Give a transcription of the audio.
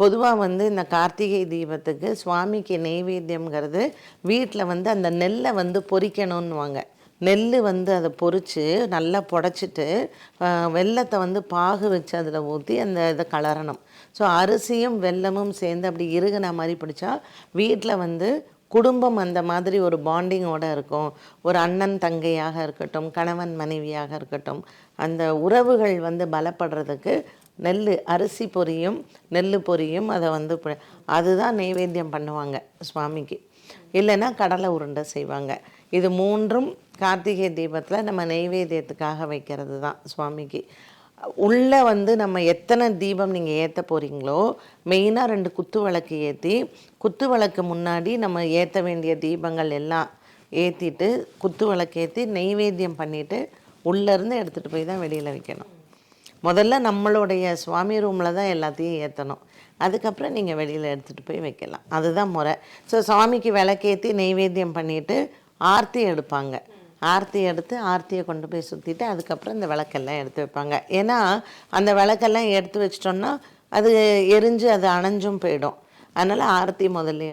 பொதுவாக வந்து இந்த கார்த்திகை தீபத்துக்கு சுவாமிக்கு நெய்வேத்தியம்ங்கிறது வீட்டில் வந்து அந்த நெல்லை வந்து பொரிக்கணும்னுவாங்க. நெல் வந்து அதை பொரித்து நல்லா புடச்சிட்டு வெல்லத்தை வந்து பாகு வச்சு அதில் ஊற்றி அந்த இதை கலரணும். ஸோ அரிசியும் வெல்லமும் சேர்ந்து அப்படி இறுகின மாதிரி பிடிச்சா வீட்டில் வந்து குடும்பம் அந்த மாதிரி ஒரு பாண்டிங்கோடு இருக்கும். ஒரு அண்ணன் தங்கையாக இருக்கட்டும், கணவன் மனைவியாக இருக்கட்டும், அந்த உறவுகள் வந்து பலப்படுறதுக்கு நெல் அரிசி பொரியும் நெல் பொரியும் அதை வந்து அதுதான் நெய்வேத்தியம் பண்ணுவாங்க சுவாமிக்கு. இல்லைன்னா கடலை உருண்டை செய்வாங்க. இது மூன்றும் கார்த்திகை தீபத்தில் நம்ம நெய்வேத்தியத்துக்காக வைக்கிறது தான் சுவாமிக்கு. உள்ளே வந்து நம்ம எத்தனை தீபம் நீங்கள் ஏற்ற போகிறீங்களோ மெயினாக 2 குத்து விளக்கு ஏற்றி, குத்து விளக்கு முன்னாடி நம்ம ஏற்ற வேண்டிய தீபங்கள் எல்லாம் ஏற்றிட்டு குத்து விளக்கு ஏற்றி நெய்வேத்தியம் பண்ணிவிட்டு உள்ளேருந்து எடுத்துகிட்டு போய் தான் வெளியில் வைக்கணும். முதல்ல நம்மளுடைய சுவாமி ரூமில் தான் எல்லாத்தையும் ஏற்றணும். அதுக்கப்புறம் நீங்கள் வெளியில் எடுத்துகிட்டு போய் வைக்கலாம். அதுதான் முறை. ஸோ சுவாமிக்கு விளக்கேற்றி நெய்வேத்தியம் பண்ணிவிட்டு ஆர்த்தி எடுப்பாங்க. ஆர்த்தி எடுத்து ஆர்த்தியை கொண்டு போய் சுற்றிட்டு அதுக்கப்புறம் இந்த விளக்கெல்லாம் எடுத்து வைப்பாங்க. ஏன்னா அந்த விளக்கெல்லாம் எடுத்து வச்சிட்டோன்னா அது எரிஞ்சு அது அணைஞ்சும் போயிடும். அதனால் ஆர்த்தி முதல்ல